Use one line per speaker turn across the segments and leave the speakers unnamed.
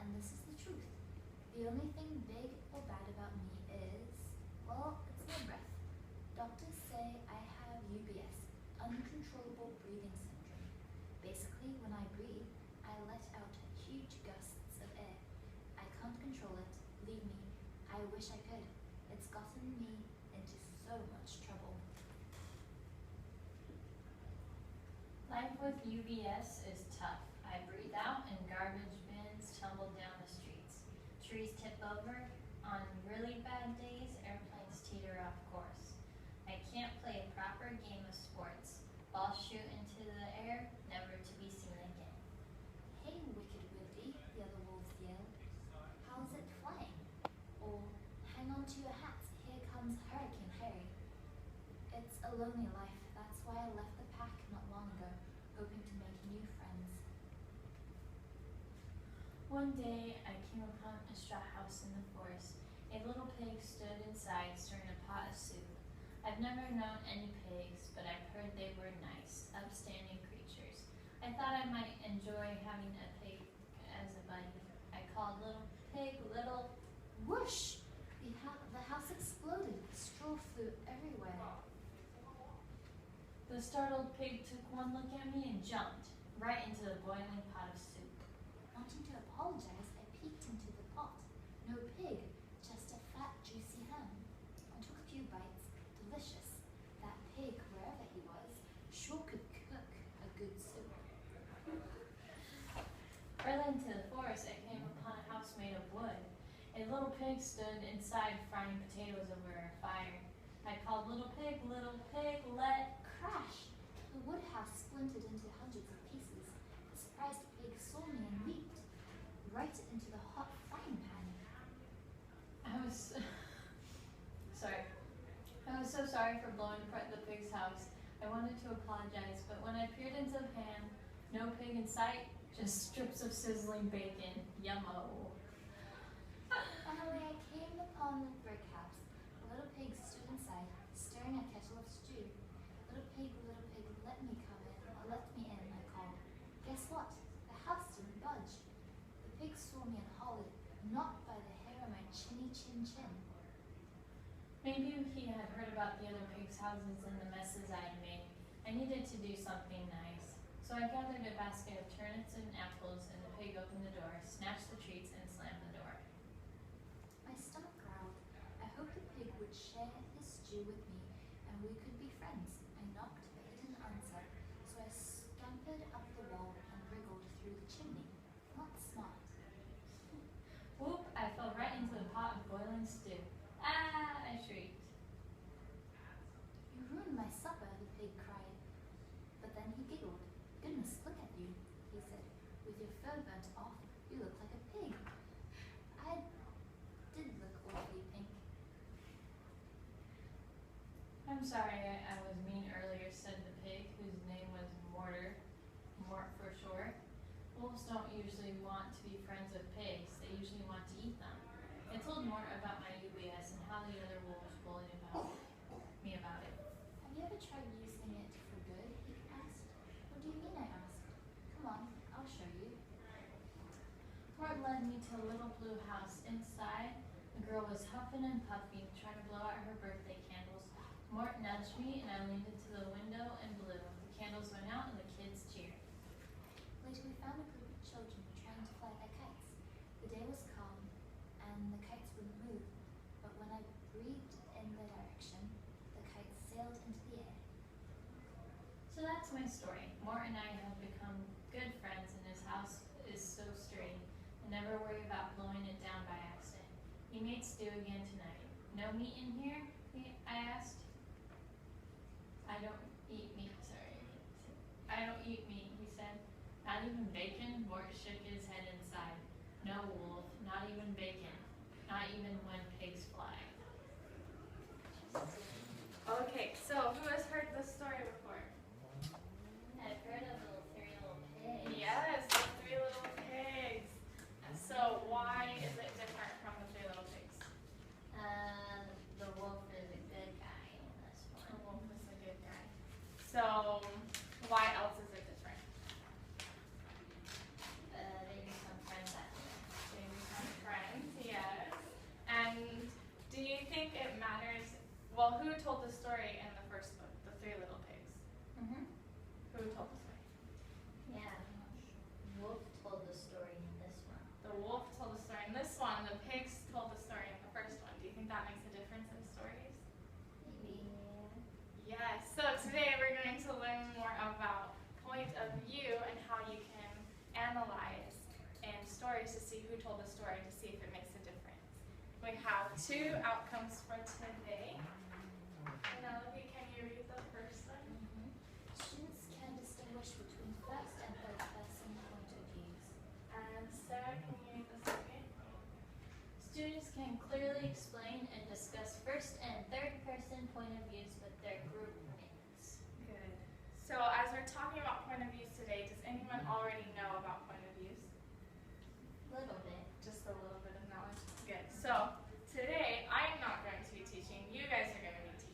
and this is the truth. The only thing big or bad about me is, well, it's my breath. Doctors say I have UBS, uncontrollable breathing syndrome. Basically, when I breathe, I let out huge gusts of air. I can't control it, believe me, I wish I could. It's gotten me into so much trouble.
Life with UBS is tough. I breathe out and garbage bins tumble down the streets. Trees tip over. On really bad days, airplanes teeter off course. I can't play a proper game of sports. Balls shoot into the air, never to be seen again.
Hey, wicked Whitby, the other wolves yelled. How's it flying? Or, hang on to your hats, here comes Hurricane Harry. It's a lonely life, that's why I left the pack not long ago, hoping to make new friends.
One day, I came upon a straw house in the forest. A little pig stood inside, stirring a pot of soup. I've never known any pigs, but I've heard they were nice, upstanding creatures. I thought I might enjoy having a pig as a buddy. I called Little Pig, Little...
Whoosh! The house exploded. Straw flew everywhere.
The startled pig took one look at me and jumped right into the boiling pot of soup.
Wanting to apologize, I peeked into the pot. No pig, just a fat, juicy ham. I took a few bites. Delicious. That pig, wherever he was, sure could cook a good soup.
Early into the forest, I came upon a house made of wood. A little pig stood inside frying potatoes over a fire. I called Little Pig, let...
Crash! The wood house splintered into hundreds of pieces. The surprised pig saw me and leaped right into the hot frying pan.
I was so sorry for blowing apart the pig's house. I wanted to apologize, but when I peered into the pan, no pig in sight, just strips of sizzling bacon. Yummo.
Finally, I came upon the brick house. The little pig stood inside, stirring a kettle of stew. Little pig, let me come in, or let me in, I called. Guess what? The house didn't budge. The pig saw me and hollered, not by the hair of my chinny chin chin.
Maybe he had heard about the other pigs' houses and the messes I had made. I needed to do something nice. So I gathered a basket of turnips and apples, and the pig opened the door, snatched the treats, and slammed the door.
My stomach growled. I hoped the pig would share his stew with me, and we could be friends. I knocked, but he didn't answer, so I scampered up the wall and wriggled through the chimney. Not smart.
Whoop! I fell right into the pot of boiling stew. Ah! I shrieked.
You ruined my supper, the pig cried. But then he giggled. Goodness, look at you, he said. With your fur burnt off, you look like a pig. I did look awfully pink.
I'm sorry I was mean earlier, said the pig, whose name was Mort for short. Wolves don't usually want to be friends with pigs. They usually want to eat them. I told Mort about my UBS and how the other wolves bullied me about it.
Have you ever tried using it for good? He asked. What do you mean? I asked. Come on, I'll show you.
Mort led me to a little blue house. Inside, the girl was huffing and puffing, trying to blow out her birthday candles. Mort nudged me, and I leaned into the window and blew. The candles went out, and the kids cheered.
Later, we found a group of children trying to fly their kites. The day was calm, and the kites wouldn't move. But when I breathed in their direction, the kites sailed into the air.
So that's my story. Mort and I have become good friends, and his house is so sturdy. I never worry about blowing it down by accident. He made stew again tonight. No meat in here? I asked. I don't eat meat, he said. Not even bacon? Mort shook his head inside. No, Wolf, not even bacon. Not even when pigs fly.
Okay, so who has heard this story before?
I've heard of the three little pigs.
Yes, the three little pigs. So why is it different from the three little pigs?
The wolf is a good guy in this one.
The wolf is a good guy. So why else is it different?
They become friends after that.
They well, who told the story in the first book, The Three Little Pigs?
Mm-hmm.
Who told the story?
Yeah. Wolf told the story in this one.
The wolf told the story in this one. The pigs told the story in the first one. Do you think that makes a difference in stories?
Maybe.
Yes. So today we're going to learn more about point of view and how you can analyze in stories to see who told the story, to see if it makes a difference. We have two outcomes for today. Penelope, can you read the first one?
Students can distinguish between first and third person point of views.
And Sarah, can you read the second?
Students can clearly explain and discuss first and third person point of views with their group mates.
Good. So as we're talking about point of views today, does anyone already know about point of views?
Little bit.
Just a little bit of knowledge. Good. So today I'm not going to be teaching, you guys are going to be teaching.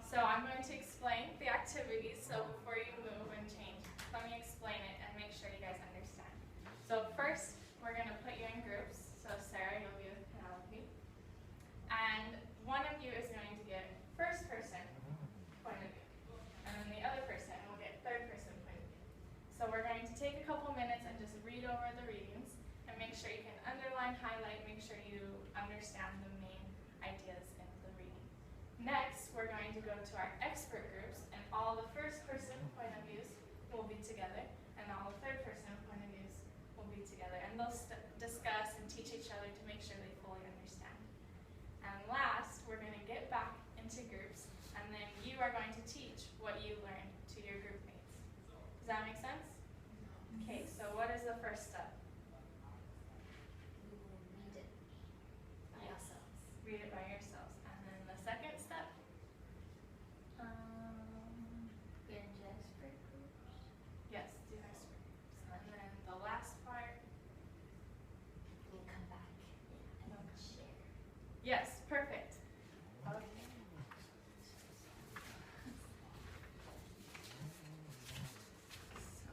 So I'm going to explain the activities. So before you move and change, let me explain it and make sure you guys understand. So first, we're going to put you in groups. So Sarah, you'll be with Penelope. And one of you is going to get first person point of view. And then the other person will get third person point of view. So we're going to take a couple minutes and just read over the readings and make sure you can underline, highlight, make sure you understand the main ideas in the reading. Next, we're going to go to our expert groups, and all the first person point of views will be together, and all the third person point of views will be together. And they'll discuss and teach each other to make sure they fully understand. And last, we're going to get back into groups, and then you are going to teach what you learned to your group mates. Does that make sense? Okay, so what is the first step?
We will read it by ourselves.
Read it by yourselves. And then the second step?
Get into expert groups.
Yes, do expert groups. And then the last part?
We'll come back and share.
Yes, perfect. Okay. So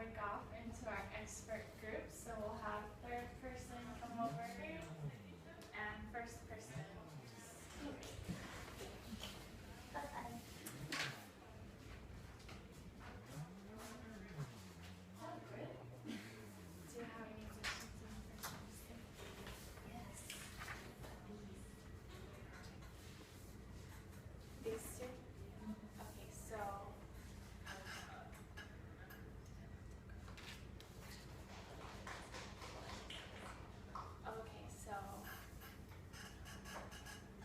break off into our expert groups. So we'll have third person come over and first person just speak.
Bye-bye.
Do you have any questions on the first person?
Yes.
These two? Okay, so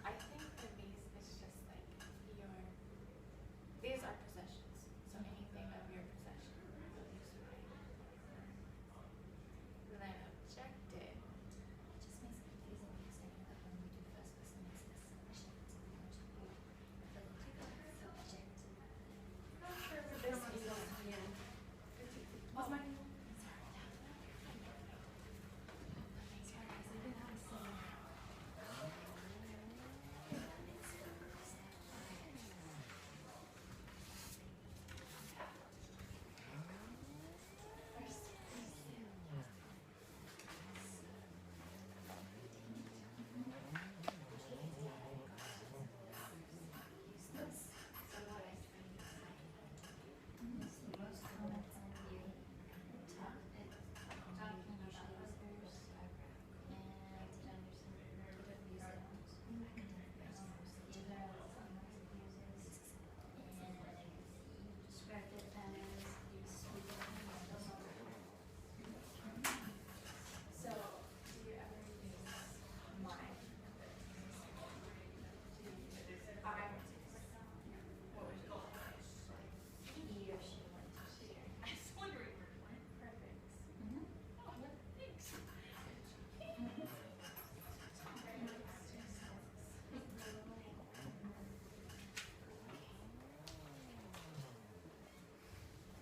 I think for these it's just like these are possessions. So anything of your possession will use right. Then objective.
It just makes it confusing because I know that when we do first person it's this subject emoji. But you go subject.
Not sure for this either. What's my
Most comments on you talking about others and either of someone's abuses and you described it as
So do you ever use mine? What would you call it?
he or she wants to share.
I was wondering where it went. Perfect. Oh, thanks.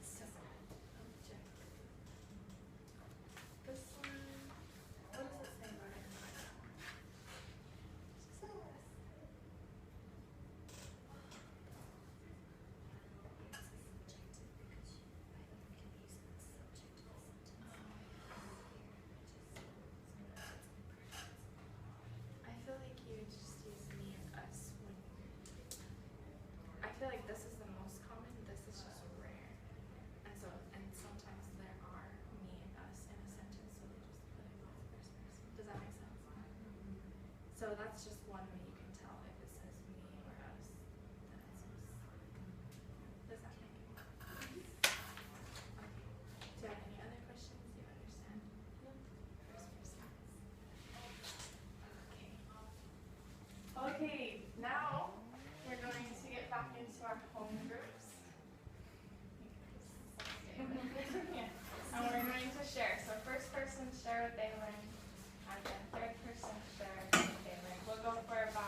So, objective. This one, what does it say about it? I feel like you would just use me and us when I feel like this is the most common, this is just rare. And sometimes there are me and us in a sentence, so they just put it as first person. Does that make sense? So that's just one way you can tell if it says me or us, then it says. Does that make sense? Okay. Do you have any other questions? Do you understand? No. First person. Okay, now we're going to get back into our home groups. Yeah. And we're going to share. So first person share what they learned, and then third person share what they learned. We'll go for about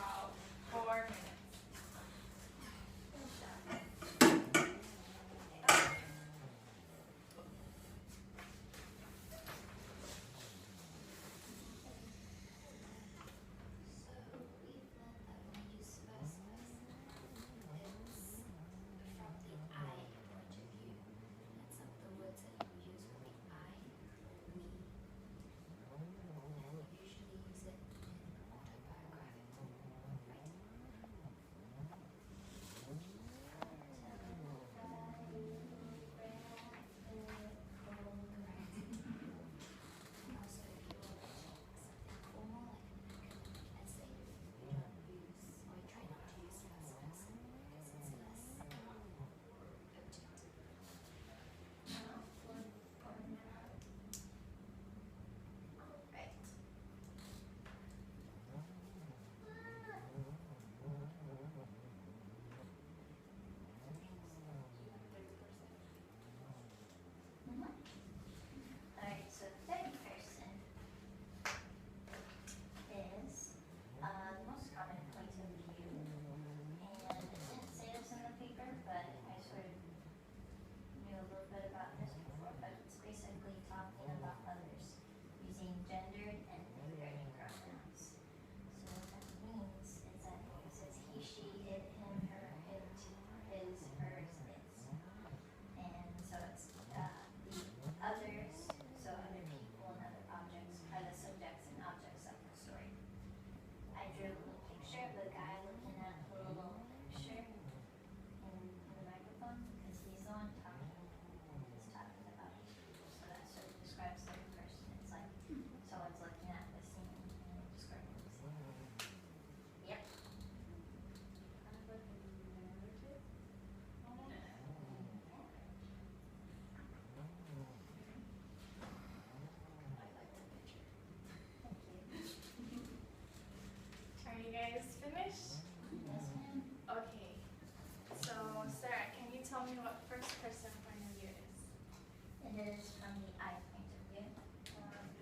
It is from the I point of view.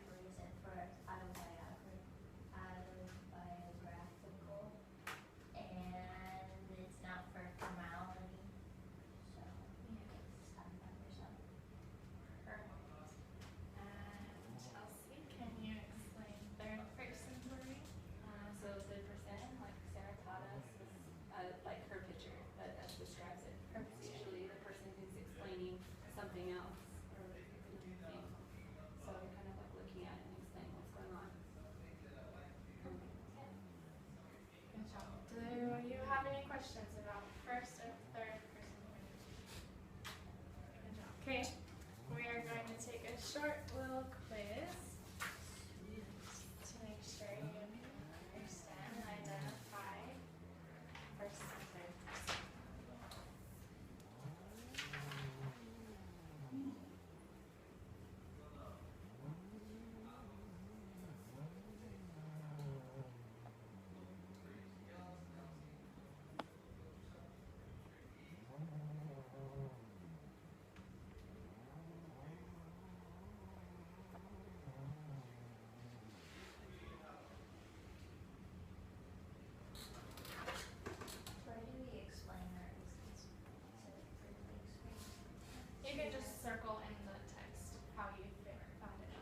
Reason for autobiographical, and it's not for formality. So you get stuff about yourself.
Perfect. And Chelsea, can you explain third person for me?
So third person, like Sarah taught us, is like her picture that describes it. It's usually the person who's explaining something else or another thing. So you're kind of like looking at it and explaining what's going on.
Good job. Do you have any questions about first or third person point of view? Good job. Okay, we are going to take a short little quiz to make sure you understand and identify first and third person.
Where do we explain our reasons?
You can just circle in the text how you found it out.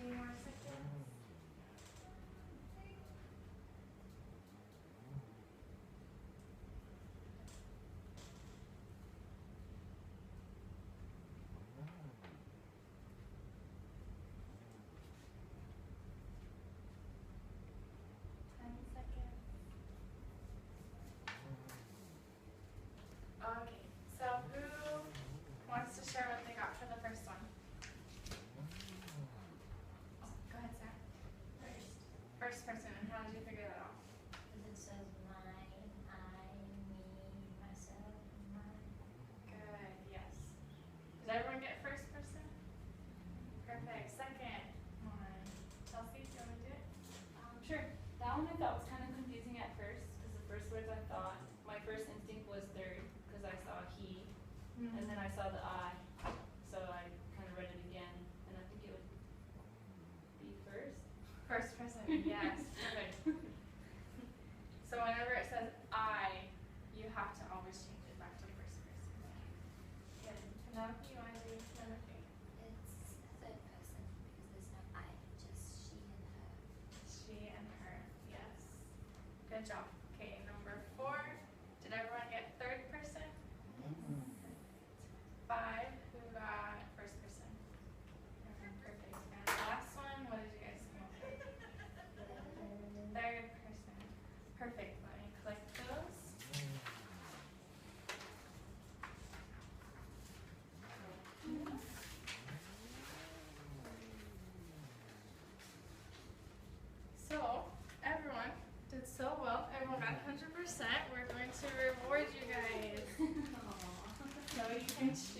Any more seconds? Seconds. Okay, so who wants to share what they got for the first one? Oh, go ahead, Sarah. First person, and how did you figure that out?
Because it says mine, I, me, myself, mine.
Good, yes. Did everyone get first person? Perfect. Second one. Chelsea, do you want to do it?
Sure. That one I thought was kind of confusing at first because the first words I thought, my first instinct was third because I saw he, and then I saw the I, so I kind of read it again, and I think it would be first.
First person, yes. Perfect. So whenever it says I, you have to always change it back to first person. Good. Penelope, you want to do another thing?
It's third person because there's no I, just she and her.
She and her, yes. Good job. Okay, number 4. Did everyone get third person? 5, who got first person? Perfect. And the last one, what did you guys come up with? Third person. Perfect. Let me click those. So, everyone did so well. Everyone got 100%. We're going to reward you guys. So you can choose